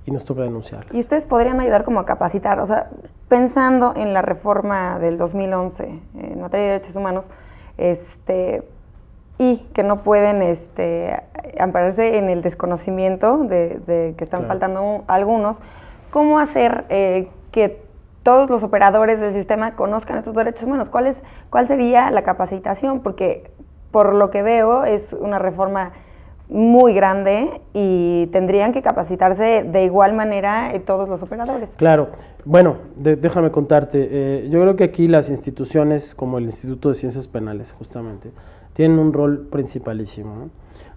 y nos toca denunciarlas. ¿Y ustedes podrían ayudar como a capacitar? O sea, pensando en la reforma del 2011 en materia de derechos humanos, y que no pueden ampararse en el desconocimiento de que están faltando algunos, ¿cómo hacer que todos los operadores del sistema conozcan estos derechos humanos? ¿Cuál sería la capacitación? Porque por lo que veo es una reforma muy grande y tendrían que capacitarse de igual manera todos los operadores. Claro, bueno, déjame contarte, yo creo que aquí las instituciones como el Instituto de Ciencias Penales justamente tienen un rol principalísimo, ¿no?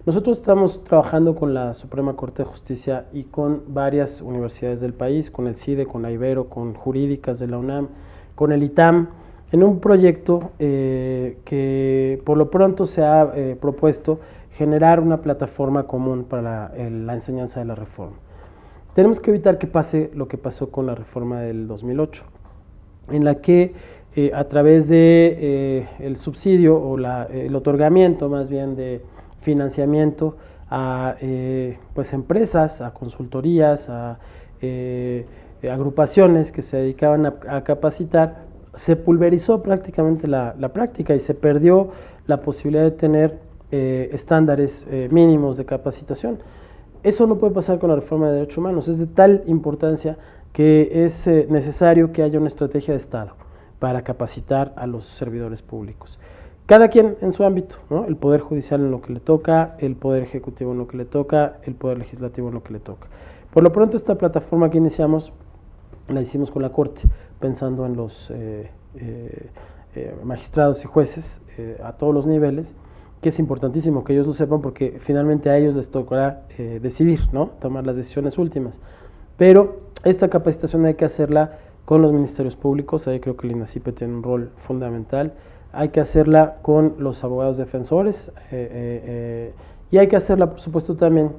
Nosotros estamos trabajando con la Suprema Corte de Justicia y con varias universidades del país, con el CIDE, con la Ibero, con jurídicas de la UNAM, con el ITAM, en un proyecto que por lo pronto se ha propuesto generar una plataforma común para la enseñanza de la reforma. Tenemos que evitar que pase lo que pasó con la reforma del 2008, en la que a través de el subsidio o el otorgamiento más bien de financiamiento a pues empresas, a consultorías, a agrupaciones que se dedicaban a capacitar, se pulverizó prácticamente la práctica y se perdió la posibilidad de tener estándares mínimos de capacitación. Eso no puede pasar con la reforma de derechos humanos, es de tal importancia que es necesario que haya una estrategia de Estado para capacitar a los servidores públicos. Cada quien en su ámbito, ¿no? El Poder Judicial en lo que le toca, el Poder Ejecutivo en lo que le toca, el Poder Legislativo en lo que le toca. Por lo pronto esta plataforma que iniciamos la hicimos con la Corte, pensando en los magistrados y jueces a todos los niveles, que es importantísimo que ellos lo sepan porque finalmente a ellos les tocará decidir, ¿no? Tomar las decisiones últimas. Pero esta capacitación hay que hacerla con los ministerios públicos, ahí creo que el INACIPE tiene un rol fundamental, hay que hacerla con los abogados defensores y hay que hacerla, por supuesto, también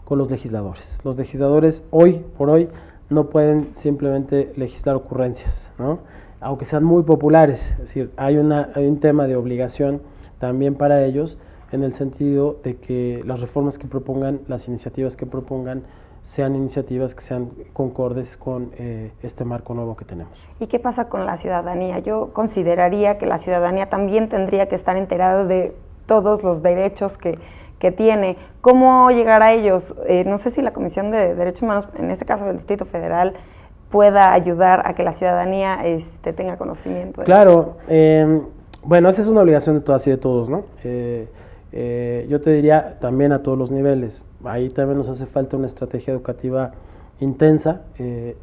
con los legisladores. Los legisladores hoy por hoy no pueden simplemente legislar ocurrencias, ¿no? Aunque sean muy populares, es decir, hay un tema de obligación también para ellos en el sentido de que las reformas que propongan, las iniciativas que propongan, sean iniciativas que sean concordes con este marco nuevo que tenemos. ¿Y qué pasa con la ciudadanía? Yo consideraría que la ciudadanía también tendría que estar enterada de todos los derechos que tiene. ¿Cómo llegar a ellos? No sé si la Comisión de Derechos Humanos, en este caso del Distrito Federal, pueda ayudar a que la ciudadanía tenga conocimiento. Claro, bueno, esa es una obligación de todas y de todos, ¿no? Yo te diría también a todos los niveles, ahí también nos hace falta una estrategia educativa intensa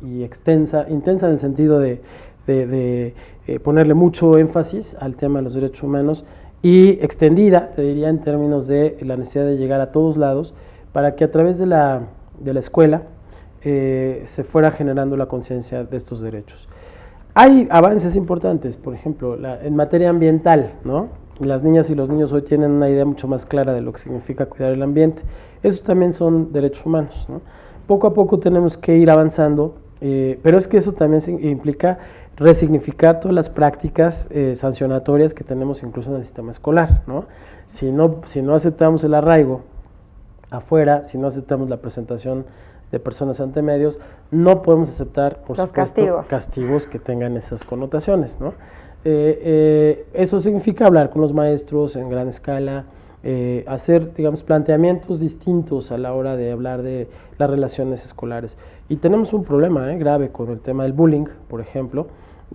y extensa, intensa en el sentido de ponerle mucho énfasis al tema de los derechos humanos y extendida, te diría, en términos de la necesidad de llegar a todos lados para que a través de la escuela se fuera generando la conciencia de estos derechos. Hay avances importantes, por ejemplo, en materia ambiental, ¿no? Las niñas y los niños hoy tienen una idea mucho más clara de lo que significa cuidar el ambiente. Esos también son derechos humanos, ¿no? Poco a poco tenemos que ir avanzando, pero es que eso también implica resignificar todas las prácticas sancionatorias que tenemos incluso en el sistema escolar, ¿no? Si no aceptamos el arraigo afuera, si no aceptamos la presentación de personas ante medios, no podemos aceptar, por supuesto, castigos que tengan esas connotaciones, ¿no? Eso significa hablar con los maestros en gran escala, hacer, digamos, planteamientos distintos a la hora de hablar de las relaciones escolares. Y tenemos un problema grave con el tema del bullying, por ejemplo,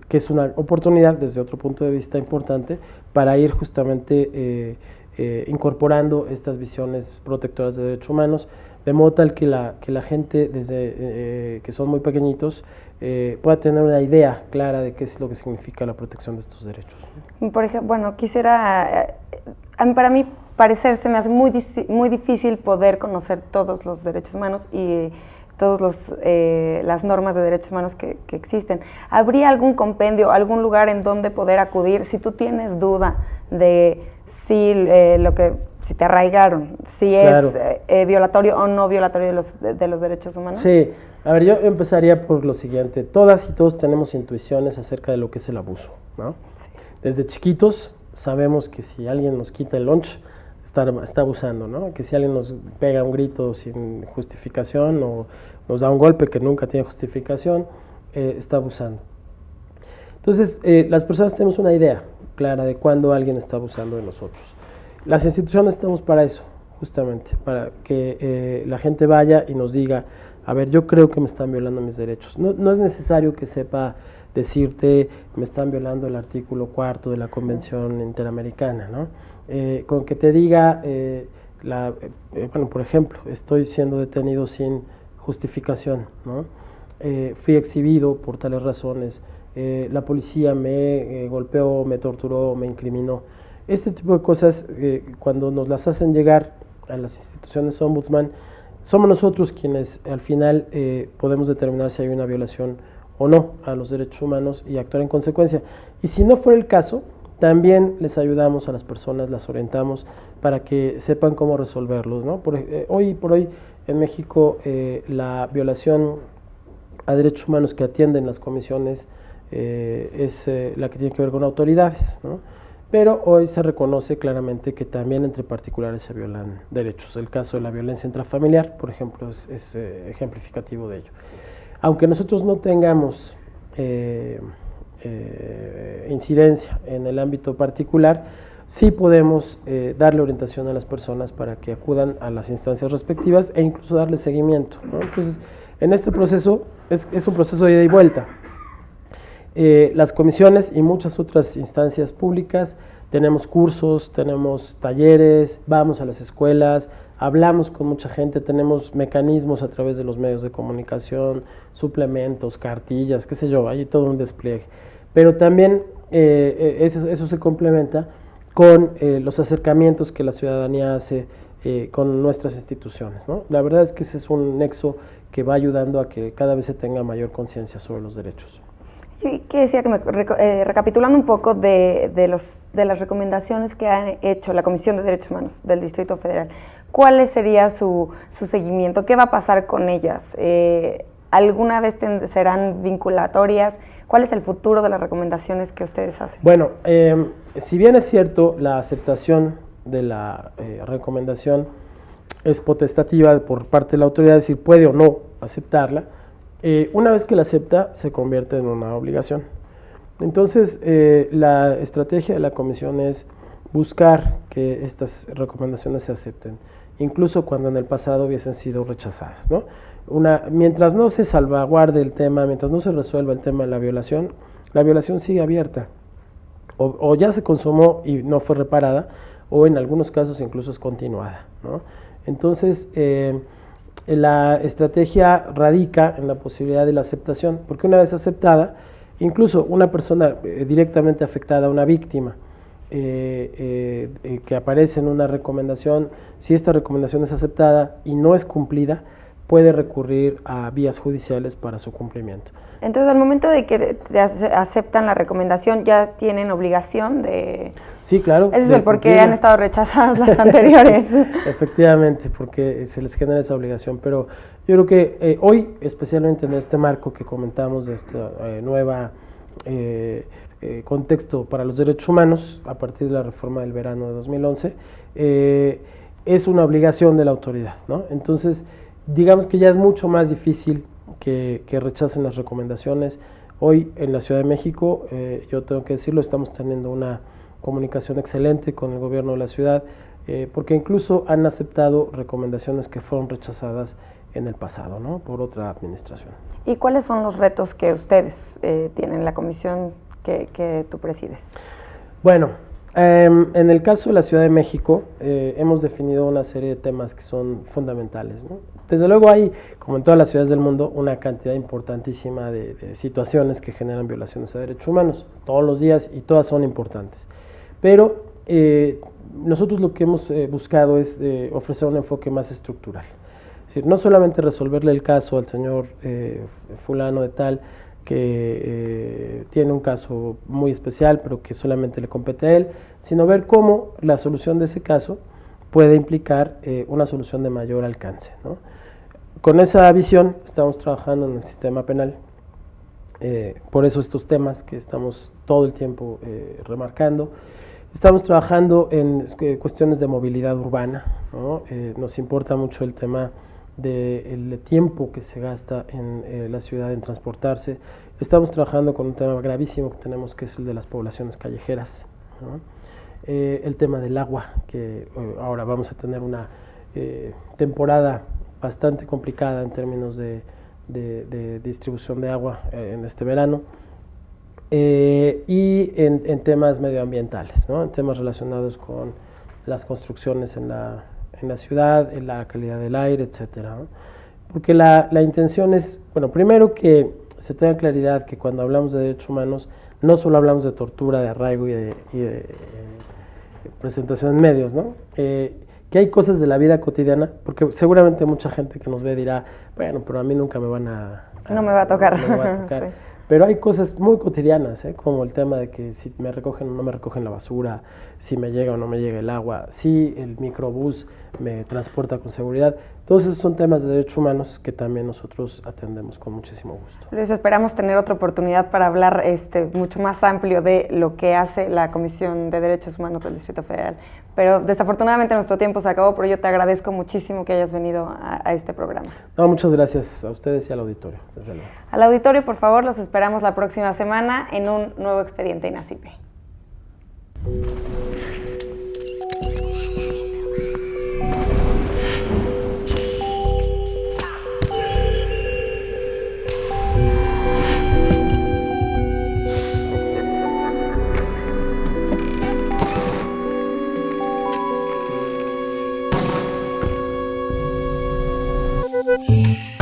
que es una oportunidad desde otro punto de vista importante para ir justamente incorporando estas visiones protectoras de derechos humanos, de modo tal que la gente, desde que son muy pequeñitos, pueda tener una idea clara de qué es lo que significa la protección de estos derechos. Por ejemplo, bueno, para mí parecer se me hace muy difícil poder conocer todos los derechos humanos y todas las normas de derechos humanos que existen. ¿Habría algún compendio, algún lugar en donde poder acudir si tú tienes duda de si te arraigaron, si Claro. es violatorio o no violatorio de los derechos humanos? Sí, a ver, yo empezaría por lo siguiente. Todas y todos tenemos intuiciones acerca de lo que es el abuso, ¿no? Sí. Desde chiquitos sabemos que si alguien nos quita el lunch, está abusando, ¿no? Que si alguien nos pega un grito sin justificación o nos da un golpe que nunca tiene justificación, está abusando. Entonces, las personas tenemos una idea clara de cuándo alguien está abusando de nosotros. Las instituciones estamos para eso, justamente, para que la gente vaya y nos diga, a ver, yo creo que me están violando mis derechos. No es necesario que sepa decirte, me están violando el artículo 4 de la Convención Interamericana, ¿no? Con que te diga, bueno, por ejemplo, estoy siendo detenido sin justificación, ¿no? Fui exhibido por tales razones, la policía me golpeó, me torturó, me incriminó. Este tipo de cosas, cuando nos las hacen llegar a las instituciones ombudsman, somos nosotros quienes al final podemos determinar si hay una violación o no a los derechos humanos y actuar en consecuencia. Y si no fuera el caso, también les ayudamos a las personas, las orientamos para que sepan cómo resolverlos, ¿no? Hoy por hoy en México la violación a derechos humanos que atienden las comisiones es la que tiene que ver con autoridades, ¿no? Pero hoy se reconoce claramente que también entre particulares se violan derechos. El caso de la violencia intrafamiliar, por ejemplo, es ejemplificativo de ello. Aunque nosotros no tengamos incidencia en el ámbito particular, sí podemos darle orientación a las personas para que acudan a las instancias respectivas e incluso darle seguimiento, ¿no? Entonces, en este proceso es un proceso de ida y vuelta. Las comisiones y muchas otras instancias públicas, tenemos cursos, tenemos talleres, vamos a las escuelas, hablamos con mucha gente, tenemos mecanismos a través de los medios de comunicación, suplementos, cartillas, qué sé yo, hay todo un despliegue. Pero también eso se complementa con los acercamientos que la ciudadanía hace con nuestras instituciones, ¿no? La verdad es que ese es un nexo que va ayudando a que cada vez se tenga mayor conciencia sobre los derechos. Yo decía que recapitulando un poco de las recomendaciones que ha hecho la Comisión de Derechos Humanos del Distrito Federal, ¿cuál sería su seguimiento? ¿Qué va a pasar con ellas? ¿Alguna vez serán vinculatorias? ¿Cuál es el futuro de las recomendaciones que ustedes hacen? Bueno, si bien es cierto, la aceptación de la recomendación es potestativa por parte de la autoridad, es decir, puede o no aceptarla, una vez que la acepta, se convierte en una obligación. Entonces, la estrategia de la Comisión es buscar que estas recomendaciones se acepten, incluso cuando en el pasado hubiesen sido rechazadas, ¿no? Mientras no se salvaguarde el tema, mientras no se resuelva el tema de la violación sigue abierta. O ya se consumó y no fue reparada, o en algunos casos incluso es continuada, ¿no? Entonces, la estrategia radica en la posibilidad de la aceptación, porque una vez aceptada, incluso una persona directamente afectada, una víctima, que aparece en una recomendación, si esta recomendación es aceptada y no es cumplida, puede recurrir a vías judiciales para su cumplimiento. Entonces, al momento de que aceptan la recomendación, ¿ya tienen obligación de...? Sí, claro. Ese es el por qué han estado rechazadas las anteriores. Efectivamente, porque se les genera esa obligación, pero yo creo que hoy, especialmente en este marco que comentamos de esta nueva contexto para los derechos humanos, a partir de la reforma del verano de 2011, es una obligación de la autoridad, ¿no? Entonces, digamos que ya es mucho más difícil que rechacen las recomendaciones. Hoy en la Ciudad de México, yo tengo que decirlo, estamos teniendo una comunicación excelente con el gobierno de la ciudad, porque incluso han aceptado recomendaciones que fueron rechazadas en el pasado, ¿no? Por otra administración. ¿Y cuáles son los retos que ustedes tienen en la comisión que tú presides? Bueno, en el caso de la Ciudad de México, hemos definido una serie de temas que son fundamentales, ¿no? Desde luego hay, como en todas las ciudades del mundo, una cantidad importantísima de situaciones que generan violaciones a derechos humanos, todos los días, y todas son importantes. Pero nosotros lo que hemos buscado es ofrecer un enfoque más estructural. Es decir, no solamente resolverle el caso al señor fulano de tal, que tiene un caso muy especial, pero que solamente le compete a él, sino ver cómo la solución de ese caso puede implicar una solución de mayor alcance, ¿no? Con esa visión estamos trabajando en el sistema penal, por eso estos temas que estamos todo el tiempo remarcando. Estamos trabajando en cuestiones de movilidad urbana, ¿no? Nos importa mucho el tema del tiempo que se gasta en la ciudad en transportarse. Estamos trabajando con un tema gravísimo que tenemos, que es el de las poblaciones callejeras, ¿no? El tema del agua, que ahora vamos a tener una temporada bastante complicada en términos de distribución de agua en este verano, y en temas medioambientales, ¿no? En temas relacionados con las construcciones en la ciudad, en la calidad del aire, etcétera, ¿no? Porque la intención es, bueno, primero que se tenga claridad que cuando hablamos de derechos humanos no solo hablamos de tortura, de arraigo y de presentación en medios, ¿no? Que hay cosas de la vida cotidiana, porque seguramente mucha gente que nos ve dirá, bueno, pero a mí nunca me van no me va a tocar. No me va a tocar. Sí. Pero hay cosas muy cotidianas, como el tema de que si me recogen o no me recogen la basura, si me llega o no me llega el agua, si el microbús me transporta con seguridad. Todos esos son temas de derechos humanos que también nosotros atendemos con muchísimo gusto. Luis, esperamos tener otra oportunidad para hablar mucho más amplio de lo que hace la Comisión de Derechos Humanos del Distrito Federal. Pero desafortunadamente nuestro tiempo se acabó, pero yo te agradezco muchísimo que hayas venido a este programa. No, muchas gracias a ustedes y al auditorio, desde luego. Al auditorio, por favor, los esperamos la próxima semana en un nuevo Expediente INACIPE. Sí.